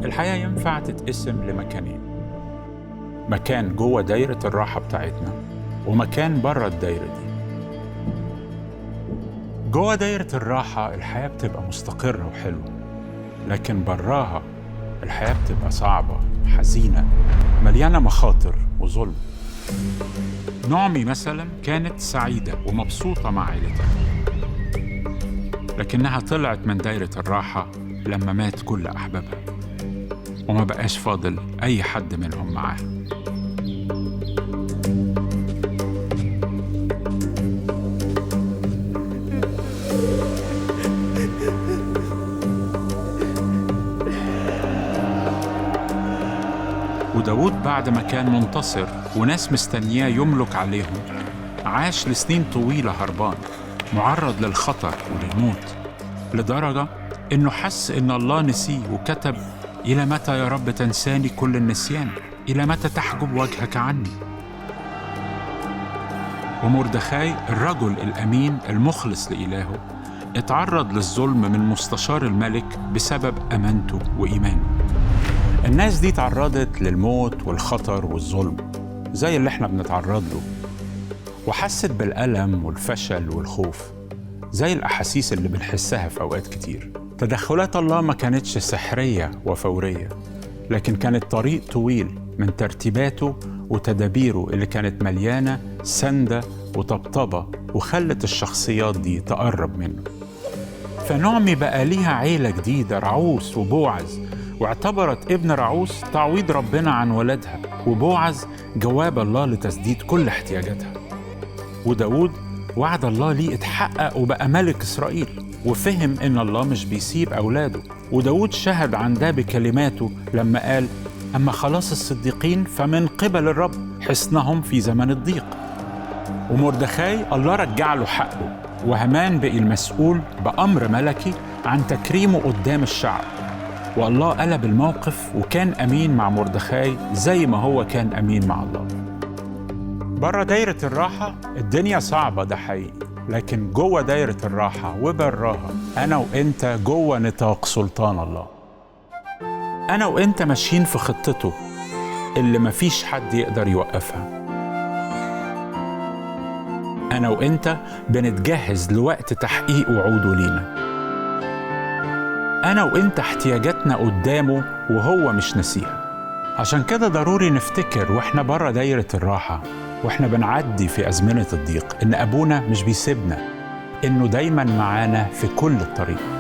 الحياة ينفع تتقسم لمكانين، مكان جوه دايرة الراحة بتاعتنا ومكان بره الدايرة دي. جوه دايرة الراحة الحياة بتبقى مستقرة وحلوة، لكن براها الحياة بتبقى صعبة، حزينة، مليانة مخاطر وظلم. نعمي مثلا كانت سعيدة ومبسوطة مع عائلتها، لكنها طلعت من دايرة الراحة لما مات كل أحبابها وما بقاش فاضل أي حد منهم معاها. وداود بعد ما كان منتصر وناس مستنياه يملك عليهم، عاش لسنين طويلة هربان، معرض للخطر وللموت، لدرجة إنه حس إن الله نسيه وكتب: إلى متى يا رب تنساني كل النسيان؟ إلى متى تحجب وجهك عني؟ ومردخاي الرجل الأمين المخلص لإلهه اتعرض للظلم من مستشار الملك بسبب أمانته وإيمانه. الناس دي تعرضت للموت والخطر والظلم زي اللي احنا بنتعرض له، وحست بالألم والفشل والخوف زي الأحاسيس اللي بنحسها في أوقات كتير. تدخلات الله ما كانتش سحرية وفورية، لكن كانت طريق طويل من ترتيباته وتدابيره اللي كانت مليانة سندة وطبطبة وخلت الشخصيات دي تقرب منه. فنعمي بقى ليها عيلة جديدة، رعوس وبوعز، واعتبرت ابن رعوس تعويض ربنا عن ولدها، وبوعز جواب الله لتسديد كل احتياجاتها. وداود وعد الله ليه اتحقق وبقى ملك إسرائيل، وفهم إن الله مش بيسيب أولاده. وداود شهد عن ده بكلماته لما قال: أما خلاص الصديقين فمن قبل الرب حصنهم في زمن الضيق. ومردخاي الله رجع له حقه، وهامان بقي المسؤول بأمر ملكي عن تكريمه قدام الشعب. والله قلب الموقف وكان أمين مع مردخاي زي ما هو كان أمين مع الله. بره دايرة الراحة الدنيا صعبة، ده حقيقي، لكن جوه دايرة الراحة وبراها أنا وإنت جوه نطاق سلطان الله. أنا وإنت ماشيين في خطته اللي مفيش حد يقدر يوقفها. أنا وإنت بنتجهز لوقت تحقيق وعوده لينا. أنا وإنت احتياجاتنا قدامه وهو مش نسيها. عشان كده ضروري نفتكر وإحنا بره دايرة الراحة وإحنا بنعدي في أزمنة الضيق إن أبونا مش بيسيبنا، إنه دايماً معانا في كل الطريق.